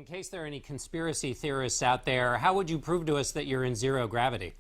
in case there are any conspiracy theorists out there, how would you prove to us that you're in zero gravity?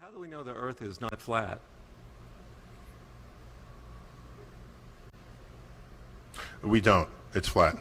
How do we know the Earth is not flat? We don't. It's flat.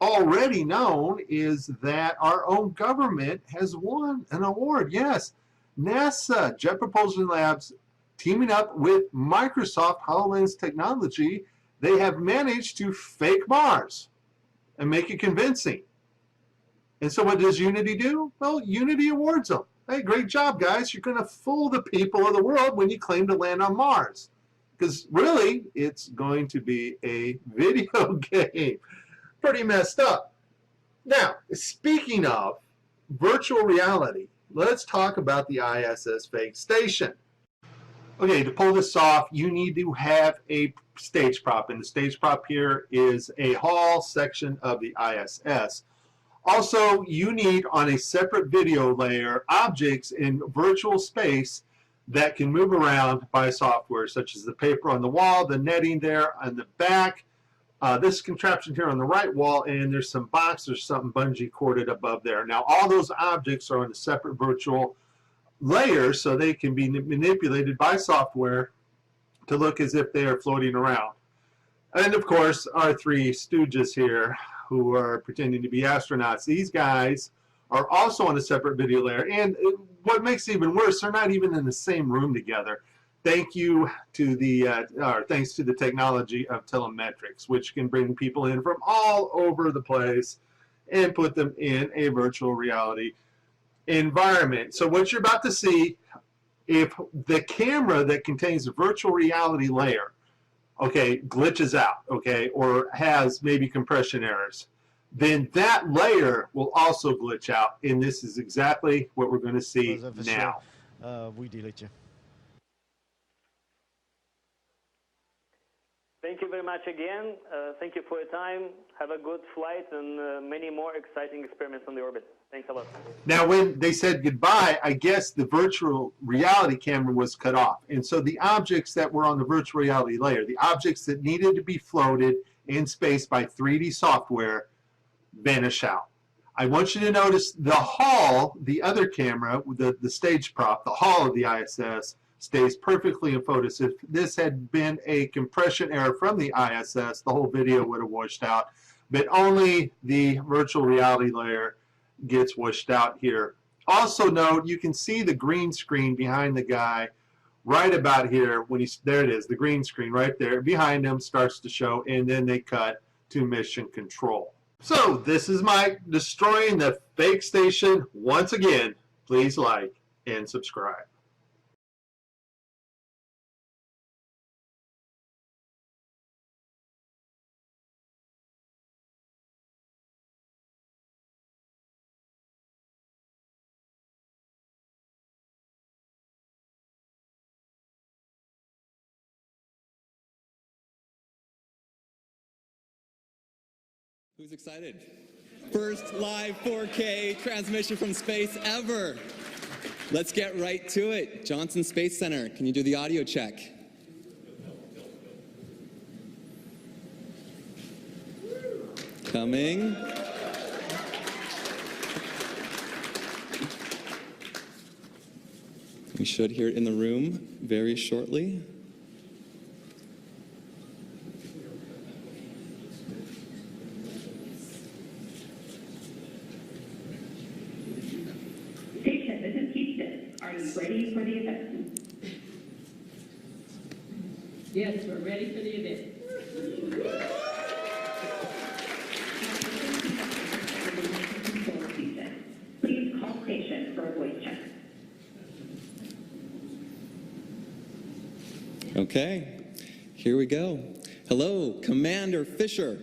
already known is that our own government has won an award. Yes, NASA, Jet Propulsion Labs, teaming up with Microsoft HoloLens technology, they have managed to fake Mars and make it convincing. And so what does Unity do? Well, Unity awards them. Hey, great job, guys. You're going to fool the people of the world when you claim to land on Mars. Because really, it's going to be a video game. Pretty messed up. Now, speaking of virtual reality, let's talk about the ISS fake station. Okay, to pull this off, you need to have a stage prop, and the stage prop here is a hall section of the ISS. Also, you need on a separate video layer objects in virtual space that can move around by software, such as the paper on the wall, the netting there on the back, this contraption here on the right wall, and there's some boxes, something bungee corded above there. Now, all those objects are in a separate virtual layer, so they can be manipulated by software to look as if they are floating around. And of course, our three stooges here who are pretending to be astronauts, these guys are also on a separate video layer. And what makes it even worse, they're not even in the same room together. Thanks to the technology of telemetrics, which can bring people in from all over the place and put them in a virtual reality environment. So what you're about to see, if the camera that contains the virtual reality layer, okay, glitches out, okay, or has maybe compression errors, then that layer will also glitch out, and this is exactly what we're going to see now. Thank you very much again. Thank you for your time. Have a good flight and many more exciting experiments on the orbit. Thanks a lot. Now, when they said goodbye, I guess the virtual reality camera was cut off. And so the objects that were on the virtual reality layer, the objects that needed to be floated in space by 3D software, vanish out. I want you to notice the hull, the other camera, the stage prop, the hull of the ISS, stays perfectly in focus. If this had been a compression error from the ISS, the whole video would have washed out. But only the virtual reality layer gets washed out here. Also note, you can see the green screen behind the guy right about here. When he's there, it is the green screen right there behind him starts to show, and then they cut to mission control. So this is Mike destroying the fake station once again. Please like and subscribe. Who's excited? First live 4K transmission from space ever. Let's get right to it. Johnson Space Center, can you do the audio check? Coming. We should hear it in the room very shortly. Ready for the event? Yes, we're ready for the event. Please call station for a voice check. Okay, here we go. Hello, Commander Fisher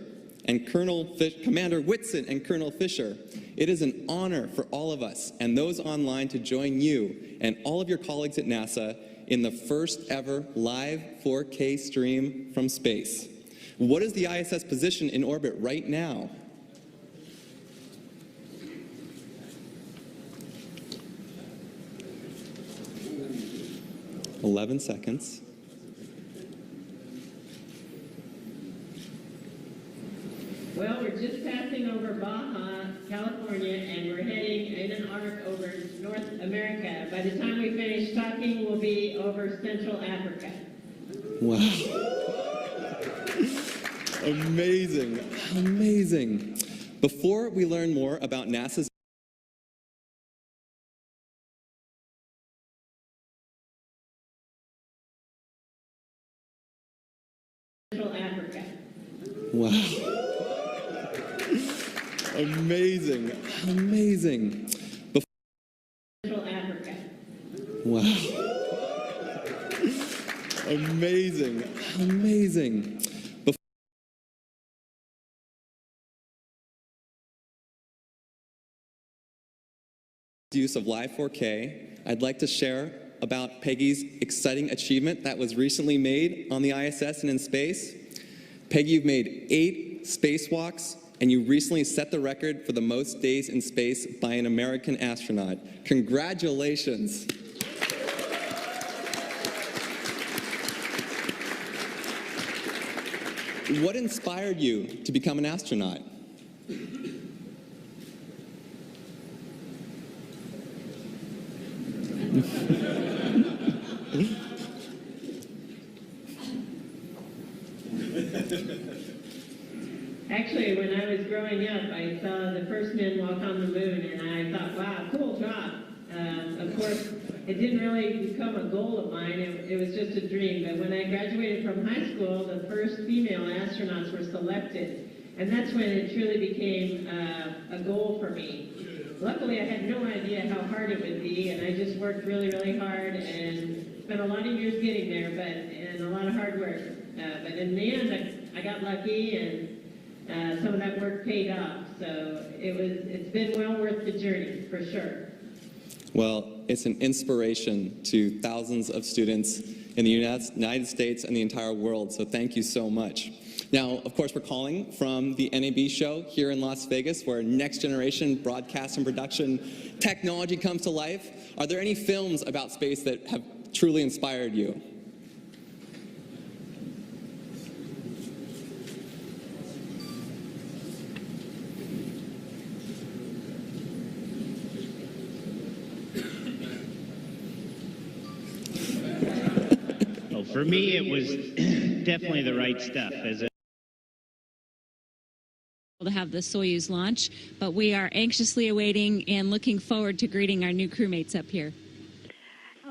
and Commander Whitson and Colonel Fisher. It is an honor for all of us and those online to join you and all of your colleagues at NASA in the first ever live 4K stream from space. What is the ISS position in orbit right now? "11 seconds. Well, we're just passing over Baja, California, and we're heading in an arc over North America. By the time we finish talking, we'll be over Central Africa. Wow. Amazing, amazing. Before we learn more about NASA's Africa. Wow. Amazing. Amazing. Africa. Wow. Amazing. Amazing. Use of Live 4K, I'd like to share about Peggy's exciting achievement that was recently made on the ISS and in space. Peggy, you've made 8 spacewalks, and you recently set the record for the most days in space by an American astronaut. Congratulations. What inspired you to become an astronaut? Actually, when I was growing up, I saw the first men walk on the moon, and I thought, wow, cool job. Of course, it didn't really become a goal of mine. It was just a dream. But when I graduated from high school, the first female astronauts were selected. And that's when it truly became a goal for me. Luckily, I had no idea how hard it would be, and I just worked really, really hard and spent a lot of years getting there, and a lot of hard work. But in the end, I got lucky, and some of that work paid off. So it's been well worth the journey, for sure. Well, it's an inspiration to thousands of students in the United States and the entire world, so thank you so much. Now, of course, we're calling from the NAB show here in Las Vegas, where next generation broadcast and production technology comes to life. Are there any films about space that have truly inspired you? Well, for me, it was definitely the right stuff. To have the Soyuz launch, but we are anxiously awaiting and looking forward to greeting our new crewmates up here.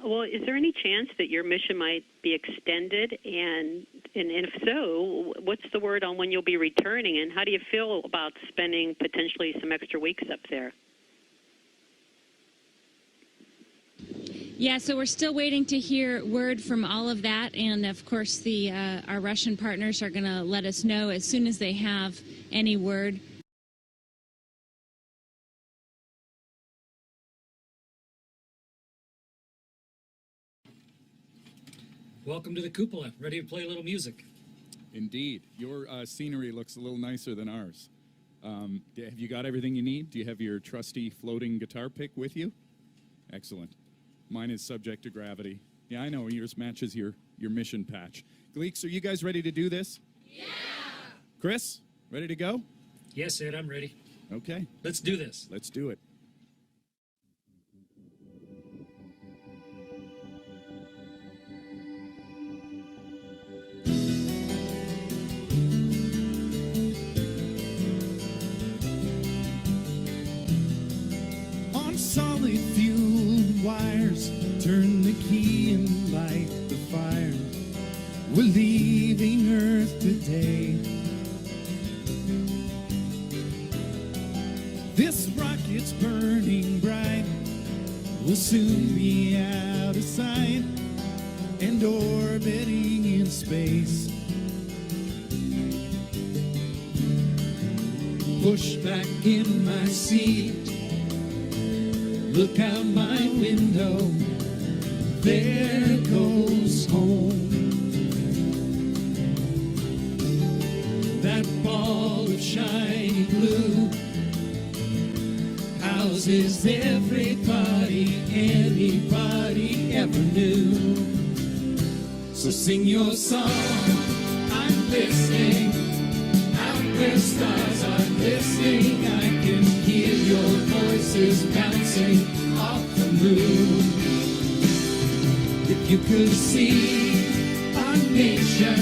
Well, is there any chance that your mission might be extended? And if so, what's the word on when you'll be returning? And how do you feel about spending potentially some extra weeks up there? Yeah, so we're still waiting to hear word from all of that, and of course our Russian partners are going to let us know as soon as they have any word. Welcome to the cupola. Ready to play a little music? Indeed. Your scenery looks a little nicer than ours. Have you got everything you need? Do you have your trusty floating guitar pick with you? Excellent. Mine is subject to gravity. Yeah, I know. Yours matches your mission patch. Gleeks, are you guys ready to do this? Yeah! Chris, ready to go? Yes, Ed, I'm ready. Okay. Let's do this. Let's do it. On solid fuel wires, turn the key and light the fire. We're leaving Earth today. This rocket's burning bright, will soon be out of sight and orbiting in space. Push back in my seat, look out my window, there goes home. That ball of shiny blue houses everybody anybody ever knew. So sing your song, I'm listening. Out where stars are listening, I can hear your voices bouncing off the moon. If you could see our nation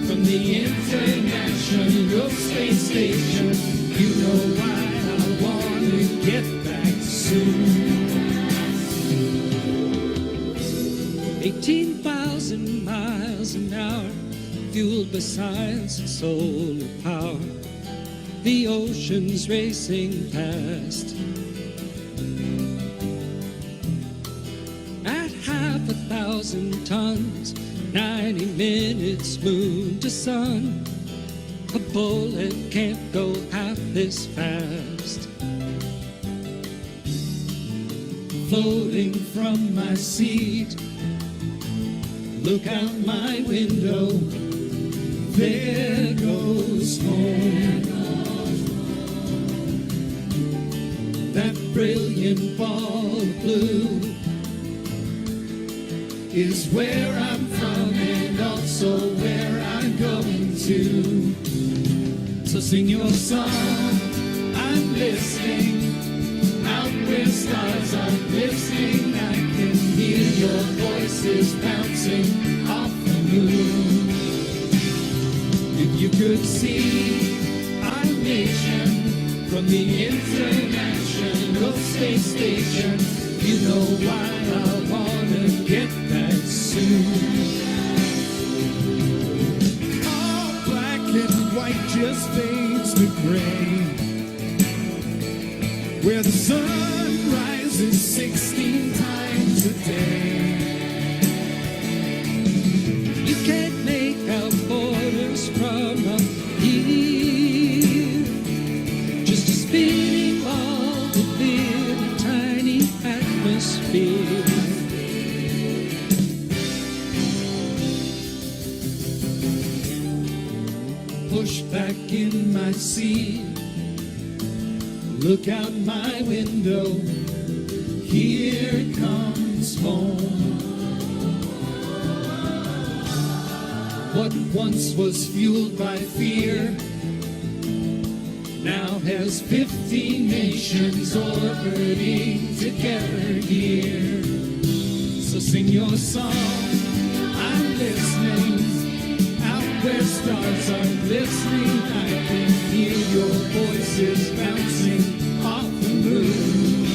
from the International Space Station, you know why fueled by science and solar power. The oceans racing past. At 5,000 tons, 90 minutes moon to sun. A bullet can't go half this fast. Floating from my seat, look out my window, there goes home. That brilliant ball of blue is where I'm from and also where I'm going to. So sing your song, I'm listening. Out where stars are listening, I can hear your voices bouncing off the moon. If you could see our nation from the International Space Station, you know why I wanna get back soon. All black and white just fades to gray, where the sun rises 16 times a day. You can't make out borders from up here, just a spinning ball within a tiny atmosphere. Push back in my seat, look out my window, here comes home. What once was fueled by fear now has 15 nations orbiting together here. So sing your song, I'm listening. Out where stars are listening, I can hear your voices bouncing off the moon.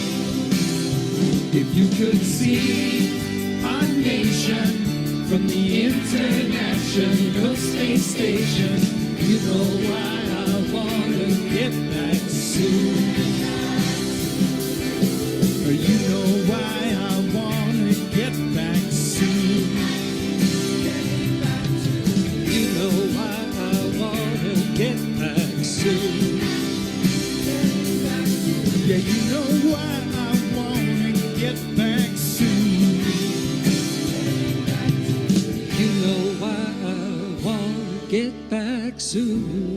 If you could see our nation from the International Space Station, you know why I wanna get back soon. Or you know why I wanna get back soon. You know why I wanna get back soon. Yeah, you know why I wanna get back soon. You know why I wanna get back soon.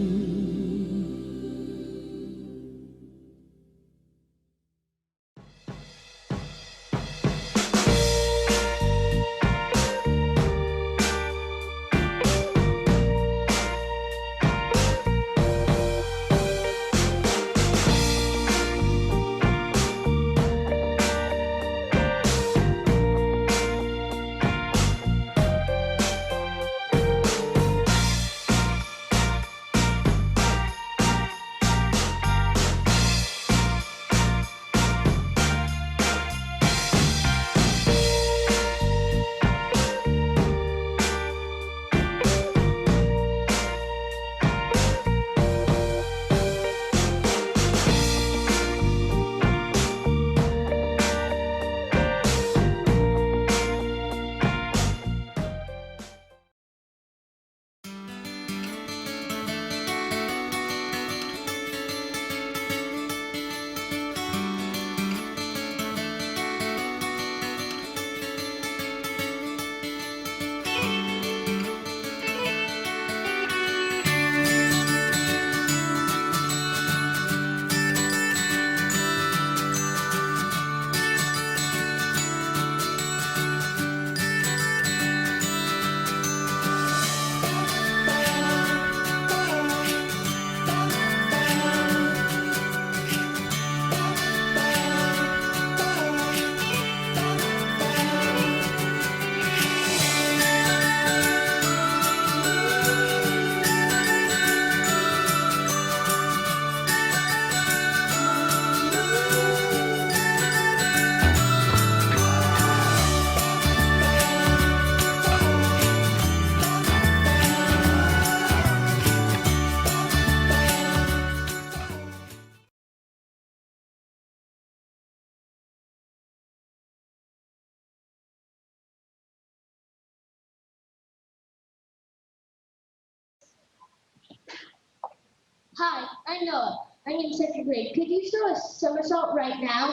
Hi, I'm Noah. I'm in second grade. Could you throw a somersault right now?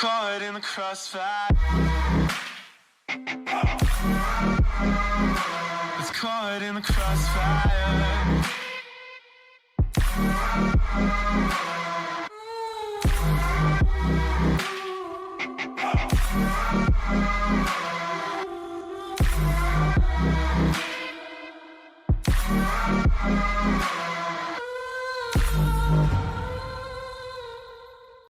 Caught in the crossfire. It's caught in the crossfire.